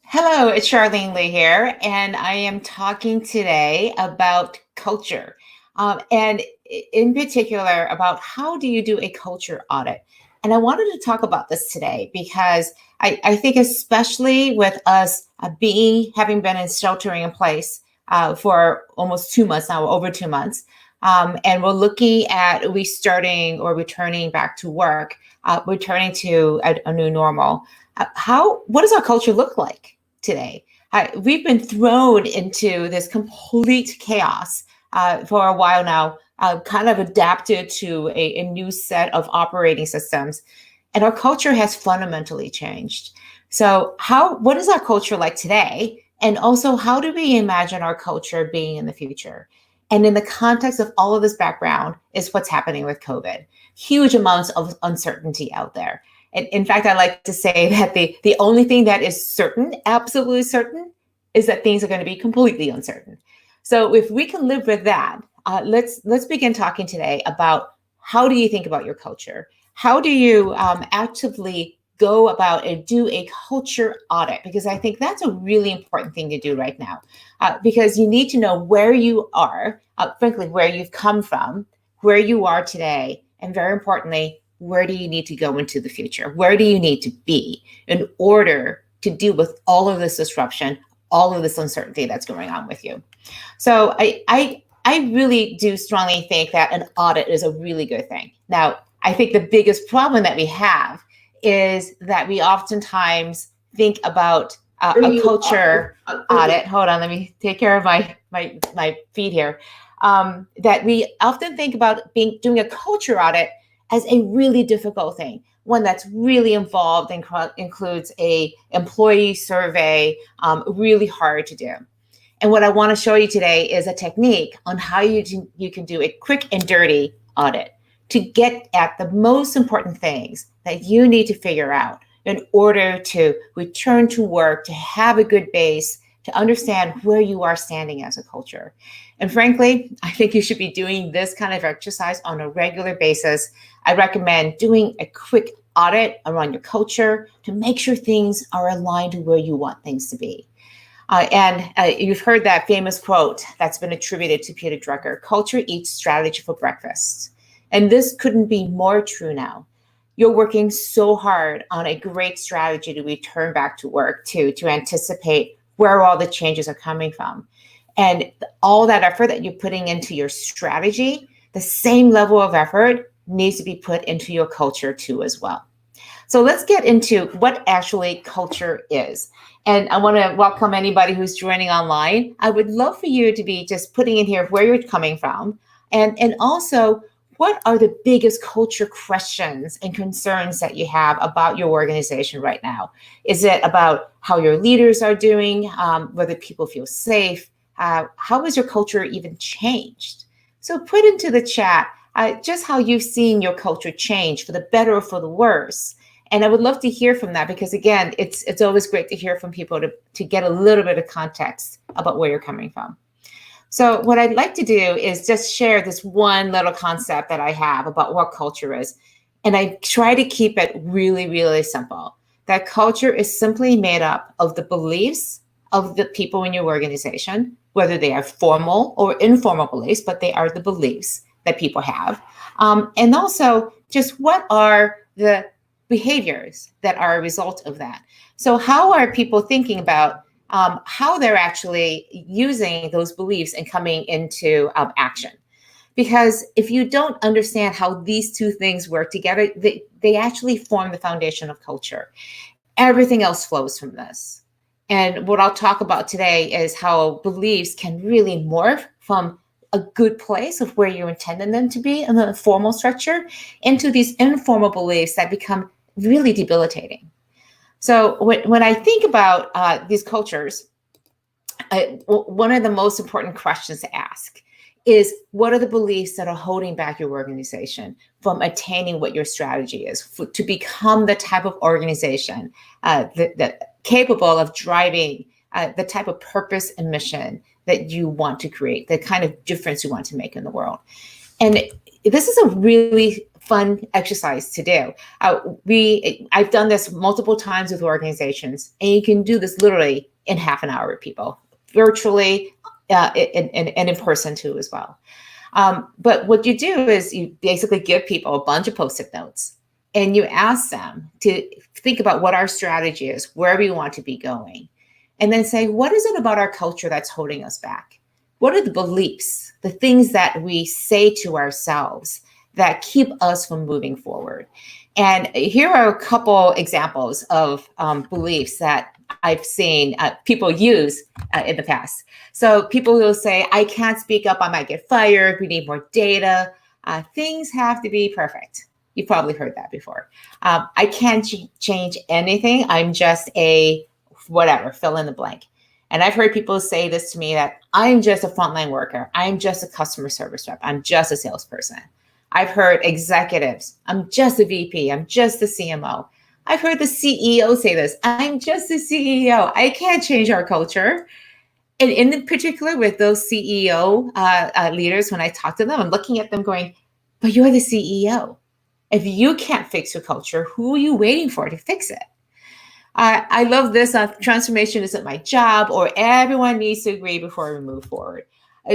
Hello, it's Charlene Lee here, and I am talking today about culture, and in particular about how do you do a culture audit. And I wanted to talk about this today because I think, especially with us having been in sheltering in place for almost 2 months now, over 2 months, and we're looking at restarting or returning back to work, returning to a new normal. What does our culture look like today? We've been thrown into this complete chaos for a while now, kind of adapted to a new set of operating systems, and our culture has fundamentally changed. So, what is our culture like today? And also, how do we imagine our culture being in the future? And in the context of all of this background is what's happening with COVID. Huge amounts of uncertainty out there. And in fact, I like to say that the only thing that is certain, absolutely certain, is that things are going to be completely uncertain. So if we can live with that, let's begin talking today about how do you think about your culture? How do you actively go about and do a culture audit? Because I think that's a really important thing to do right now, because you need to know where you are, frankly, where you've come from, where you are today, and very importantly, where do you need to go into the future? Where do you need to be in order to deal with all of this disruption, all of this uncertainty that's going on with you? So I really do strongly think that an audit is a really good thing. Now, I think the biggest problem that we have is that we oftentimes think about a culture audit. Hold on, let me take care of my feed here. That we often think about doing a culture audit as a really difficult thing, one that's really involved and includes a employee survey, really hard to do. And what I want to show you today is a technique on how you can do a quick and dirty audit to get at the most important things that you need to figure out in order to return to work, to have a good base, to understand where you are standing as a culture. And frankly, I think you should be doing this kind of exercise on a regular basis. I recommend doing a quick audit around your culture to make sure things are aligned to where you want things to be. And you've heard that famous quote that's been attributed to Peter Drucker: culture eats strategy for breakfast. And this couldn't be more true now. You're working so hard on a great strategy to return back to work, to anticipate where all the changes are coming from. And all that effort that you're putting into your strategy, the same level of effort needs to be put into your culture too as well. So let's get into what actually culture is. And I want to welcome anybody who's joining online. I would love for you to be just putting in here where you're coming from, and also what are the biggest culture questions and concerns that you have about your organization right now? Is it about how your leaders are doing, whether people feel safe? How has your culture even changed? So put into the chat just how you've seen your culture change for the better or for the worse. And I would love to hear from that because, again, it's always great to hear from people to get a little bit of context about where you're coming from. So what I'd like to do is just share this one little concept that I have about what culture is. And I try to keep it really, really simple. That culture is simply made up of the beliefs of the people in your organization, whether they are formal or informal beliefs, but they are the beliefs that people have. And also just what are the behaviors that are a result of that. So how are people thinking about how they're actually using those beliefs and coming into action? Because if you don't understand how these two things work together, they actually form the foundation of culture. Everything else flows from this. And what I'll talk about today is how beliefs can really morph from a good place of where you intended them to be in the formal structure into these informal beliefs that become really debilitating. So when I think about these cultures, one of the most important questions to ask is, what are the beliefs that are holding back your organization from attaining what your strategy is, to become the type of organization that capable of driving the type of purpose and mission that you want to create, the kind of difference you want to make in the world? And this is a really fun exercise to do. I've done this multiple times with organizations, and you can do this literally in half an hour with people, virtually and in person too as well. But what you do is you basically give people a bunch of Post-it notes, and you ask them to think about what our strategy is, where we want to be going, and then say, what is it about our culture that's holding us back? What are the beliefs, the things that we say to ourselves that keep us from moving forward? And here are a couple examples of beliefs that I've seen people use in the past. So people will say, I can't speak up, I might get fired, we need more data, things have to be perfect. You've probably heard that before. I can't change anything, I'm just a whatever, fill in the blank. And I've heard people say this to me, that I'm just a frontline worker, I'm just a customer service rep, I'm just a salesperson. I've heard executives, I'm just a VP, I'm just a CMO. I've heard the CEO say this, I'm just a CEO, I can't change our culture. And in particular with those CEO leaders, when I talk to them, I'm looking at them going, but you're the CEO. If you can't fix your culture, who are you waiting for to fix it? I love this. Transformation isn't my job, or everyone needs to agree before we move forward.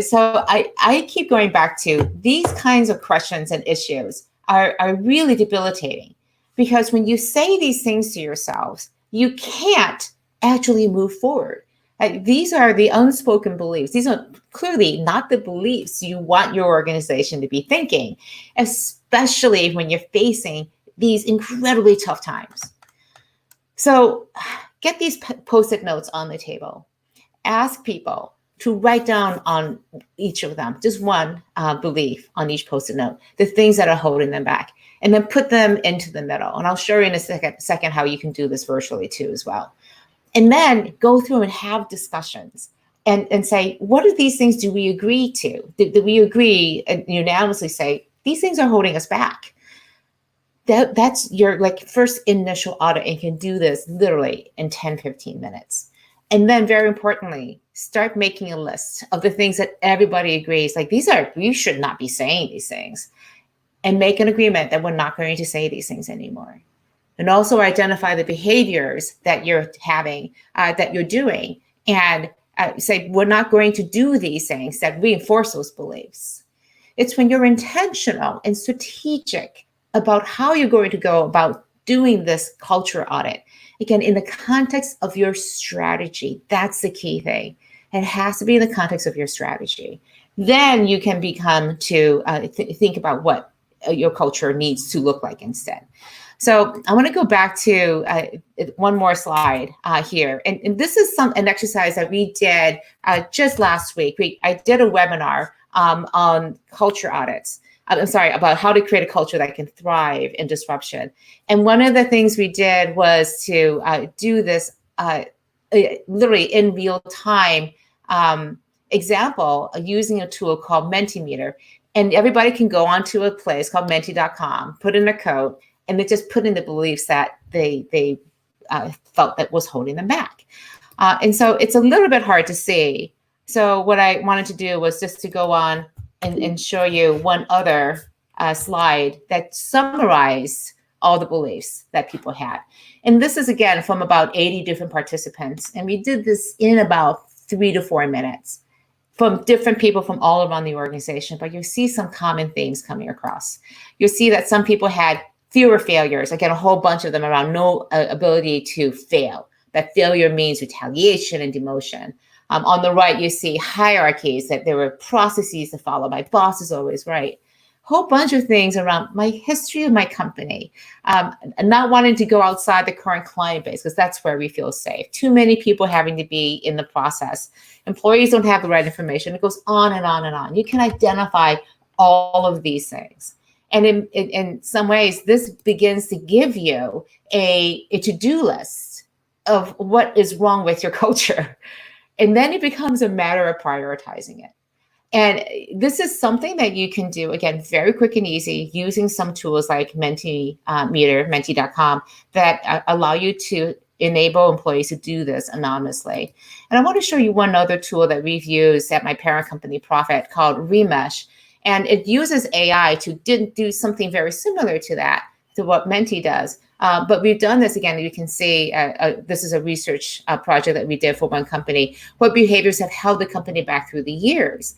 So I keep going back to these kinds of questions and issues are really debilitating, because when you say these things to yourselves, you can't actually move forward. These are the unspoken beliefs. These are clearly not the beliefs you want your organization to be thinking, especially when you're facing these incredibly tough times. So get these Post-it notes on the table. Ask people to write down on each of them, just one belief on each Post-it note, the things that are holding them back, and then put them into the middle. And I'll show you in a second how you can do this virtually too as well. And then go through and have discussions and say, what are these things do we agree to? Do we agree and unanimously say, these things are holding us back? That's your first initial audit, and you can do this literally in 10, 15 minutes. And then very importantly, start making a list of the things that everybody agrees, you should not be saying these things, and make an agreement that we're not going to say these things anymore. And also identify the behaviors that you're having, that you're doing, and say, we're not going to do these things that reinforce those beliefs. It's when you're intentional and strategic about how you're going to go about doing this culture audit. Again, in the context of your strategy, that's the key thing. It has to be in the context of your strategy. Then you can become to think about what your culture needs to look like instead. So I want to go back to one more slide here. And this is an exercise that we did just last week. I did a webinar on culture audits. About how to create a culture that can thrive in disruption. And one of the things we did was to do this literally in real time example using a tool called Mentimeter. And everybody can go onto a place called menti.com, put in a code, and they just put in the beliefs that they felt that was holding them back. And so it's a little bit hard to see. So what I wanted to do was just to go on and show you one other slide that summarized all the beliefs that people had. And this is, again, from about 80 different participants. And we did this in about 3 to 4 minutes from different people from all around the organization. But you'll see some common themes coming across. You'll see that some people had fewer failures. Again, a whole bunch of them around no ability to fail. That failure means retaliation and demotion. On the right, you see hierarchies, that there were processes to follow. My boss is always right. Whole bunch of things around my history of my company, not wanting to go outside the current client base, because that's where we feel safe. Too many people having to be in the process. Employees don't have the right information. It goes on and on and on. You can identify all of these things. And in some ways, this begins to give you a to-do list of what is wrong with your culture. And then it becomes a matter of prioritizing it. And this is something that you can do, again, very quick and easy, using some tools like Mentimeter, menti.com, that allow you to enable employees to do this anonymously. And I want to show you one other tool that we've used at my parent company, Profit, called Remesh. And it uses AI to do something very similar to that, to what Menti does. But we've done this again. You can see this is a research project that we did for one company. What behaviors have held the company back through the years?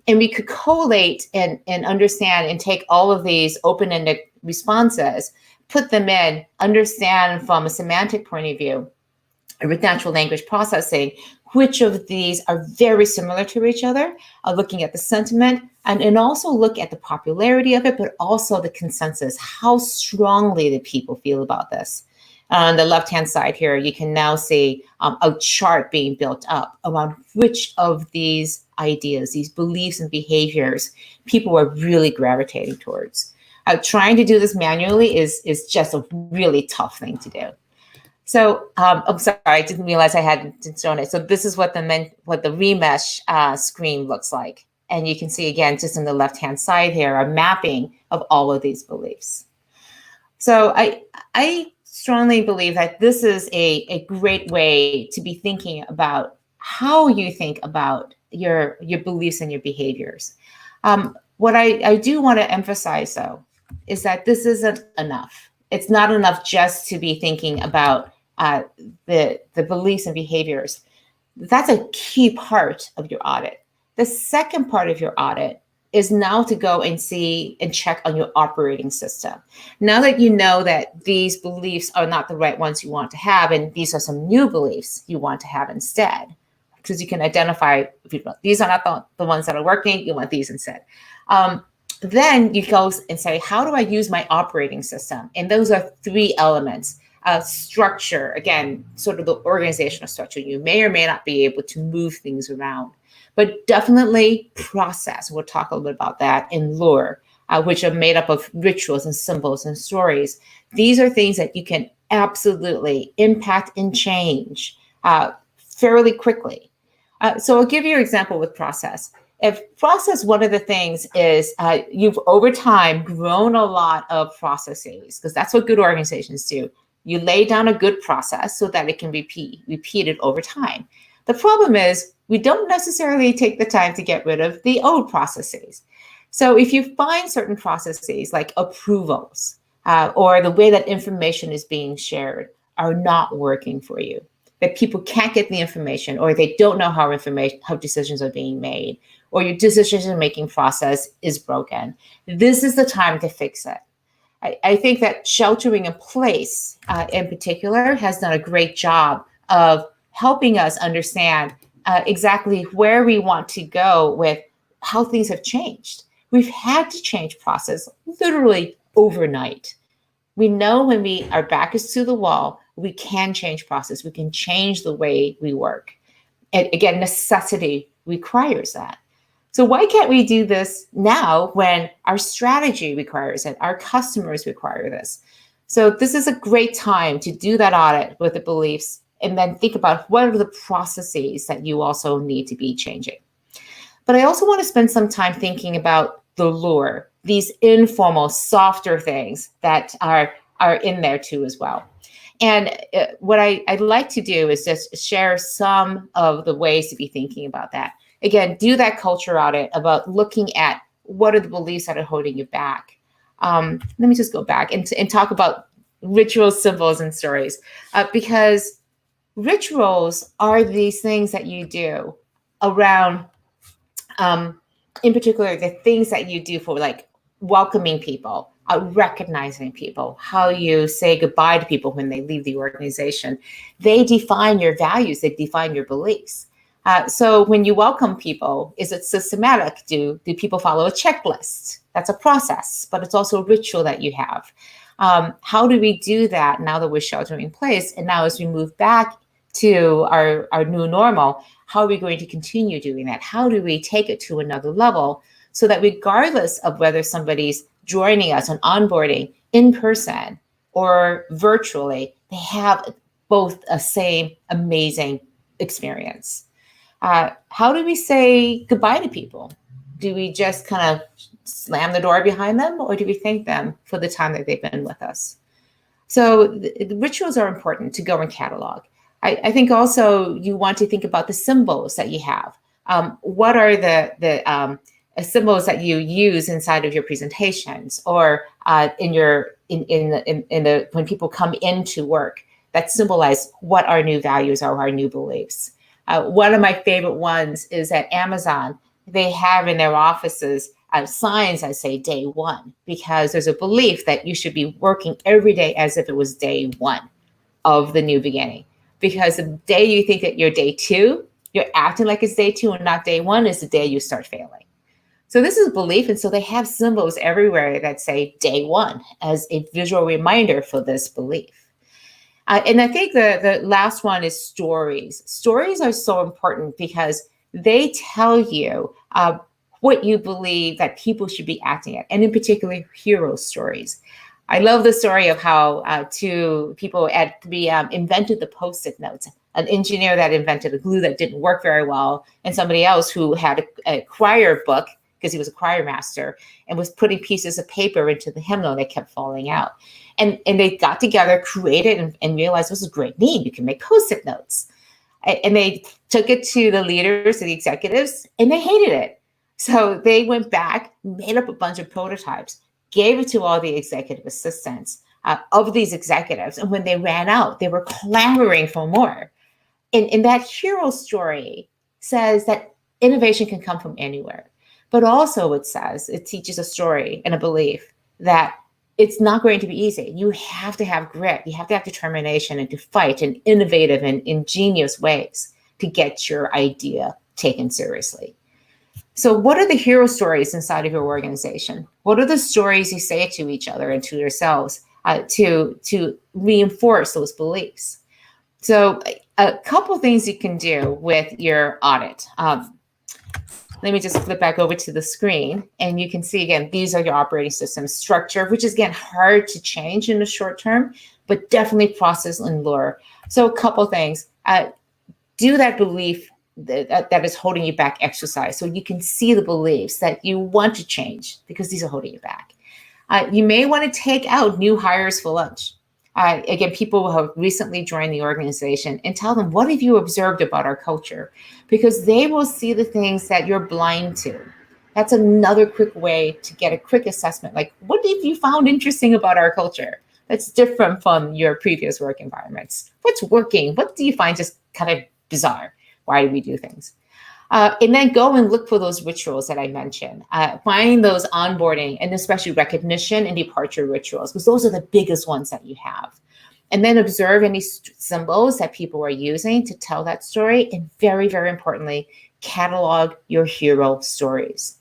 And we could collate and understand and take all of these open-ended responses, put them in, understand from a semantic point of view, with natural language processing, which of these are very similar to each other, looking at the sentiment, and also look at the popularity of it, but also the consensus, how strongly the people feel about this. On the left-hand side here, you can now see a chart being built up around which of these ideas, these beliefs and behaviors people are really gravitating towards. Trying to do this manually is just a really tough thing to do. So, I'm sorry, I didn't realize I hadn't shown it. So this is what the remesh screen looks like. And you can see, again, just on the left-hand side here, a mapping of all of these beliefs. So I strongly believe that this is a great way to be thinking about how you think about your beliefs and your behaviors. What I do want to emphasize, though, is that this isn't enough. It's not enough just to be thinking about the beliefs and behaviors. That's a key part of your audit. The second part of your audit is now to go and see and check on your operating system. Now that you know that these beliefs are not the right ones you want to have, and these are some new beliefs you want to have instead, because you can identify, these are not the ones that are working, you want these instead. Then you go and say, how do I use my operating system? And those are three elements. Structure, again, sort of the organizational structure. You may or may not be able to move things around, but definitely process. We'll talk a little bit about that. And lore, which are made up of rituals and symbols and stories. These are things that you can absolutely impact and change fairly quickly. So I'll give you an example with process. If process, one of the things is you've over time grown a lot of processes, because that's what good organizations do. You lay down a good process so that it can be repeated over time. The problem is we don't necessarily take the time to get rid of the old processes. So if you find certain processes like approvals or the way that information is being shared are not working for you, that people can't get the information, or they don't know how decisions are being made, or your decision-making process is broken, this is the time to fix it. I think that sheltering in place in particular has done a great job of helping us understand exactly where we want to go with how things have changed. We've had to change process literally overnight. We know when our back is to the wall, we can change process. We can change the way we work. And again, necessity requires that. So why can't we do this now when our strategy requires it, our customers require this? So this is a great time to do that audit with the beliefs and then think about what are the processes that you also need to be changing. But I also want to spend some time thinking about the lure, these informal, softer things that are in there too as well. And what I'd like to do is just share some of the ways to be thinking about that. Again, do that culture audit about looking at what are the beliefs that are holding you back. Let me just go back and talk about rituals, symbols, and stories, because rituals are these things that you do around, in particular, the things that you do for like welcoming people, recognizing people, how you say goodbye to people when they leave the organization. They define your values, they define your beliefs. So when you welcome people, is it systematic? Do people follow a checklist? That's a process, but it's also a ritual that you have. How do we do that now that we're sheltering in place? And now as we move back to our new normal, how are we going to continue doing that? How do we take it to another level so that regardless of whether somebody's joining us on onboarding in person or virtually, they have both a same amazing experience? How do we say goodbye to people? Do we just kind of slam the door behind them, or do we thank them for the time that they've been with us? So the rituals are important to go and catalog. I think also you want to think about the symbols that you have. What are symbols that you use inside of your presentations or in the when people come into work that symbolize what our new values are, our new beliefs. One of my favorite ones is at Amazon. They have in their offices signs that say day one, because there's a belief that you should be working every day as if it was day one of the new beginning. Because the day you think that you're day two, you're acting like it's day two and not day one is the day you start failing. So this is a belief. And so they have symbols everywhere that say day one as a visual reminder for this belief. And I think the last one is stories. Stories are so important because they tell you what you believe that people should be acting at, and in particular, hero stories. I love the story of how two people at 3M invented the Post-it notes. An engineer that invented a glue that didn't work very well, and somebody else who had a choir book because he was a choir master and was putting pieces of paper into the hymnal that kept falling out. And they got together, created, and realized this is a great need. You can make Post-it notes. And they took it to the leaders, to the executives, and they hated it. So they went back, made up a bunch of prototypes, gave it to all the executive assistants of these executives. And when they ran out, they were clamoring for more. And that hero story says that innovation can come from anywhere. But also it teaches a story and a belief that it's not going to be easy. You have to have grit. You have to have determination and to fight in innovative and ingenious ways to get your idea taken seriously. So what are the hero stories inside of your organization? What are the stories you say to each other and to yourselves to reinforce those beliefs? So a couple things you can do with your audit. Let me just flip back over to the screen, and you can see, again, these are your operating system structure, which is, again, hard to change in the short term, but definitely process and lure. So a couple things. Do that belief that is holding you back exercise, so you can see the beliefs that you want to change because these are holding you back. You may want to take out new hires for lunch. Again, people who have recently joined the organization, and tell them, what have you observed about our culture? Because they will see the things that you're blind to. That's another quick way to get a quick assessment. Like, what have you found interesting about our culture that's different from your previous work environments? What's working? What do you find just kind of bizarre? Why do we do things? And then go and look for those rituals that I mentioned. Find those onboarding and especially recognition and departure rituals, because those are the biggest ones that you have. And then observe any symbols that people are using to tell that story. And very, very importantly, catalog your hero stories.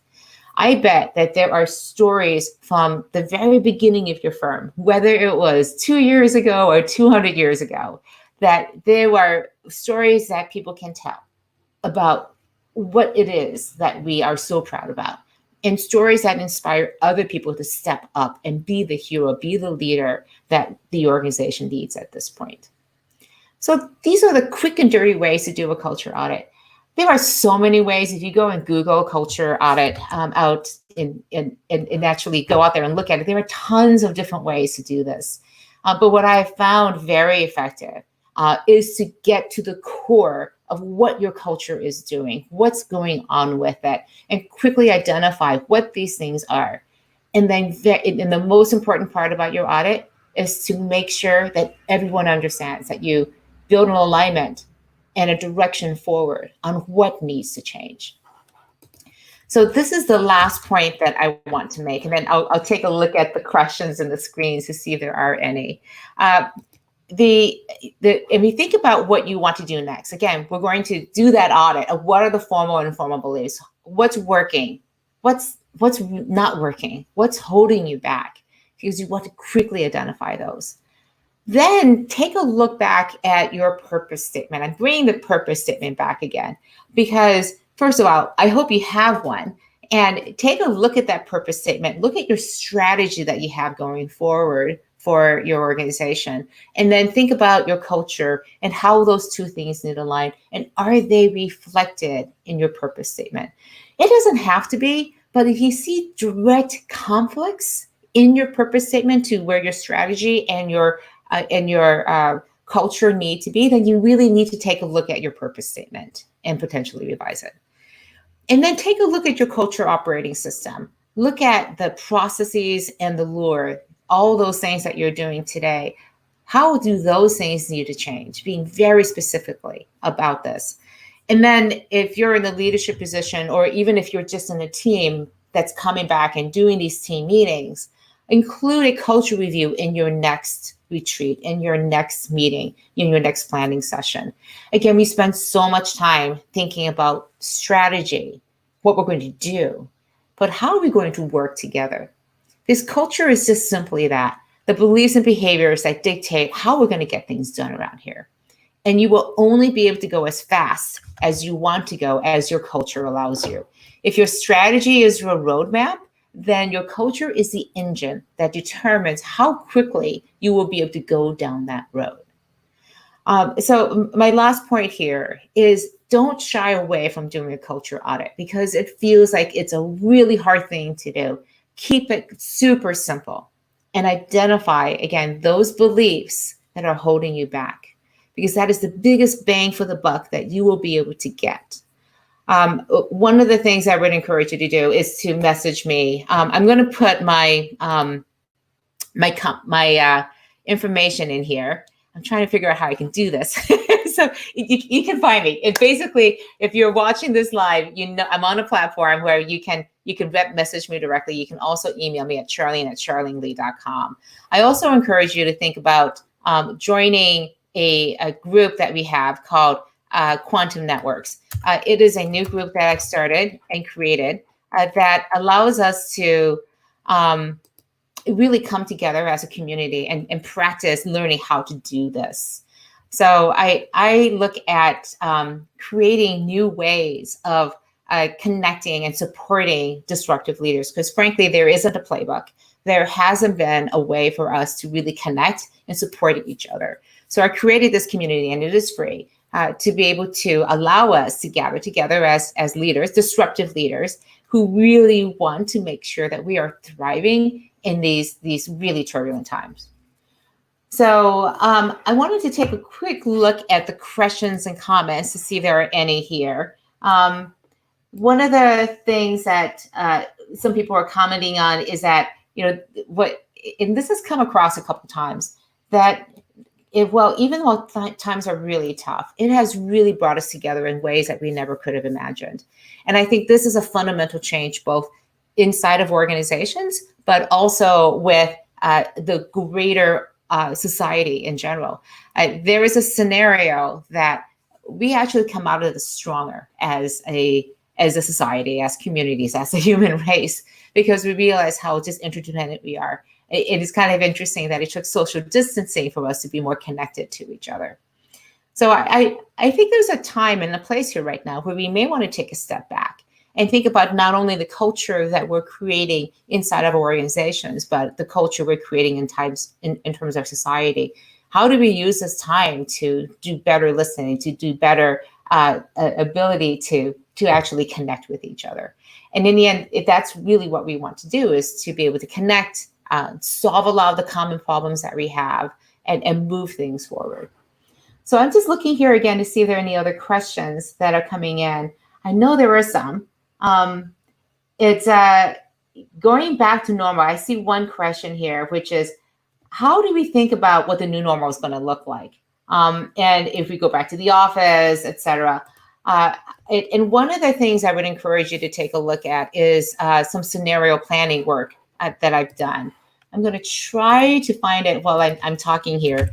I bet that there are stories from the very beginning of your firm, whether it was 2 years ago or 200 years ago, that there are stories that people can tell about what it is that we are so proud about, and stories that inspire other people to step up and be the hero, be the leader that the organization needs at this point. So these are the quick and dirty ways to do a culture audit. There are so many ways. If you go and Google culture audit out and actually go out there and look at it, there are tons of different ways to do this. But what I found very effective is to get to the core of what your culture is doing, what's going on with it, and quickly identify what these things are. And then the most important part about your audit is to make sure that everyone understands that you build an alignment and a direction forward on what needs to change. So this is the last point that I want to make, and then I'll take a look at the questions and the screens to see if there are any. If we think about what you want to do next, again, we're going to do that audit of what are the formal and informal beliefs, what's working, what's not working, what's holding you back, because you want to quickly identify those. Then take a look back at your purpose statement and bring the purpose statement back again, because first of all, I hope you have one, and take a look at that purpose statement, look at your strategy that you have going forward for your organization, and then think about your culture and how those two things need to align, and are they reflected in your purpose statement? It doesn't have to be, but if you see direct conflicts in your purpose statement to where your strategy and your culture need to be, then you really need to take a look at your purpose statement and potentially revise it. And then take a look at your culture operating system. Look at the processes and the lure, all those things that you're doing today. How do those things need to change? Being very specifically about this. And then if you're in the leadership position, or even if you're just in a team that's coming back and doing these team meetings, include a culture review in your next retreat, in your next meeting, in your next planning session. Again, we spend so much time thinking about strategy, what we're going to do, but how are we going to work together? This culture is just simply that, the beliefs and behaviors that dictate how we're going to get things done around here. And you will only be able to go as fast as you want to go, as your culture allows you. If your strategy is your roadmap, then your culture is the engine that determines how quickly you will be able to go down that road. So my last point here is, don't shy away from doing a culture audit, because it feels like it's a really hard thing to do. Keep it super simple and identify, again, those beliefs that are holding you back, because that is the biggest bang for the buck that you will be able to get. One of the things I would encourage you to do is to message me. I'm going to put my information in here. I'm trying to figure out how I can do this. So you can find me. And basically, if you're watching this live, you know I'm on a platform where you can message me directly. You can also email me at charlene@charlenelee.com. I also encourage you to think about joining a group that we have called Quantum Networks. It is a new group that I started and created that allows us to really come together as a community and practice learning how to do this. So I look at creating new ways of connecting and supporting disruptive leaders, because frankly, there isn't a playbook. There hasn't been a way for us to really connect and support each other. So I created this community, and it is free, to be able to allow us to gather together as leaders, disruptive leaders, who really want to make sure that we are thriving in these really turbulent times. So I wanted to take a quick look at the questions and comments to see if there are any here. One of the things that some people are commenting on is that, and this has come across a couple of times, that even though times are really tough, it has really brought us together in ways that we never could have imagined. And I think this is a fundamental change, both inside of organizations, but also with the greater society in general. There is a scenario that we actually come out of this stronger as a society, as communities, as a human race, because we realize how just interdependent we are. It is kind of interesting that it took social distancing for us to be more connected to each other. So I think there's a time and a place here right now where we may want to take a step back and think about not only the culture that we're creating inside of our organizations, but the culture we're creating in terms of society. How do we use this time to do better listening, to do better ability to actually connect with each other? And in the end, if that's really what we want to do, is to be able to connect, solve a lot of the common problems that we have, and move things forward. So I'm just looking here again to see if there are any other questions that are coming in. I know there are some. It's going back to normal. I see one question here, which is, how do we think about what the new normal is going to look like? And if we go back to the office, et cetera. And one of the things I would encourage you to take a look at is some scenario planning work that I've done. I'm going to try to find it while I'm talking here.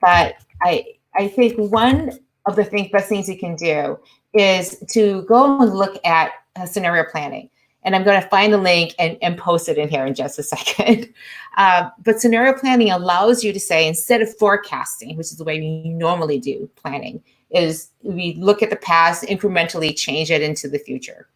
But I think one of the best things you can do is to go and look at scenario planning. And I'm going to find the link and post it in here in just a second. But scenario planning allows you to say, instead of forecasting, which is the way we normally do planning, is we look at the past, incrementally change it into the future.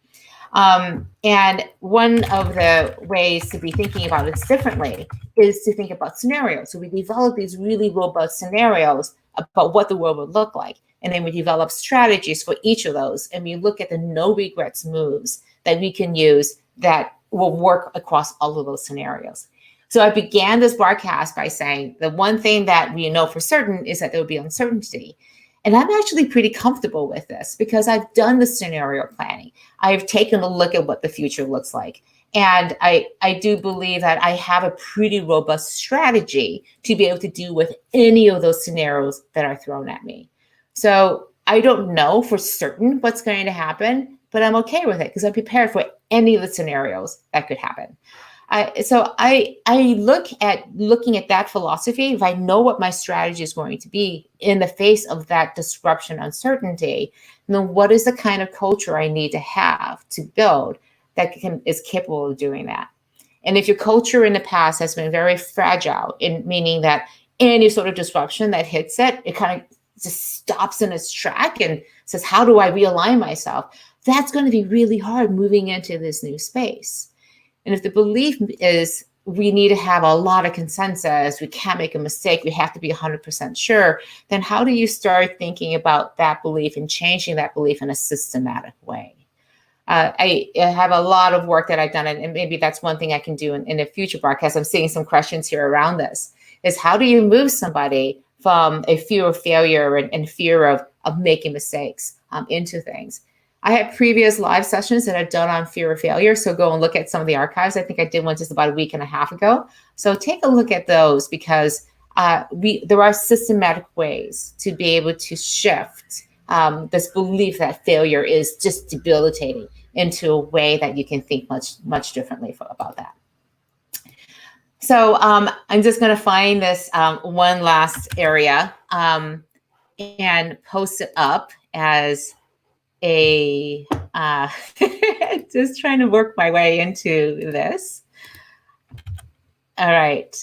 And one of the ways to be thinking about it differently is to think about scenarios. So we develop these really robust scenarios about what the world would look like. And then we develop strategies for each of those. And we look at the no regrets moves that we can use that will work across all of those scenarios. So I began this broadcast by saying the one thing that we know for certain is that there will be uncertainty. And I'm actually pretty comfortable with this because I've done the scenario planning. I've taken a look at what the future looks like. And I do believe that I have a pretty robust strategy to be able to deal with any of those scenarios that are thrown at me. So I don't know for certain what's going to happen, but I'm okay with it because I'm prepared for any of the scenarios that could happen. So I looking at that philosophy. If I know what my strategy is going to be in the face of that disruption, uncertainty, then what is the kind of culture I need to have to build that is capable of doing that? And if your culture in the past has been very fragile, in meaning that any sort of disruption that hits it, it kind of just stops in its track and says, "How do I realign myself?" That's going to be really hard moving into this new space. And if the belief is we need to have a lot of consensus, we can't make a mistake, we have to be 100% sure, then how do you start thinking about that belief and changing that belief in a systematic way? I have a lot of work that I've done, and maybe that's one thing I can do in a future broadcast. I'm seeing some questions here around this, is how do you move somebody from a fear of failure and fear of making mistakes into things? I had previous live sessions that I've done on fear of failure. So go and look at some of the archives. I think I did one just about a week and a half ago. So take a look at those because there are systematic ways to be able to shift this belief that failure is just debilitating into a way that you can think much differently about that. So I'm just going to find this one last area and post it up as a just trying to work my way into this. All right.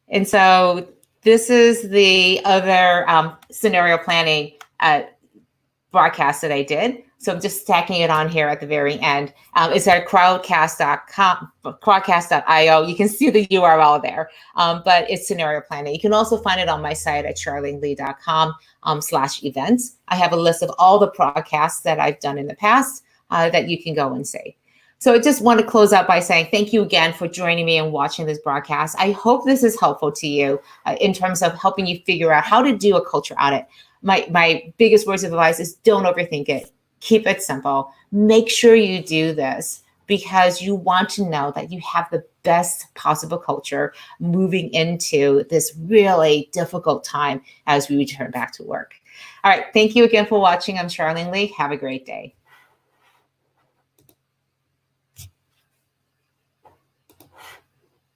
And so this is the other scenario planning broadcast that I did. So I'm just stacking it on here at the very end. It's at crowdcast.com, crowdcast.io. You can see the URL there, but it's scenario planning. You can also find it on my site at charlinglee.com/events. I have a list of all the podcasts that I've done in the past that you can go and see. So I just want to close out by saying thank you again for joining me and watching this broadcast. I hope this is helpful to you in terms of helping you figure out how to do a culture audit. My biggest words of advice is don't overthink it. Keep it simple. Make sure you do this because you want to know that you have the best possible culture moving into this really difficult time as we return back to work. All right. Thank you again for watching. I'm Charlene Lee. Have a great day.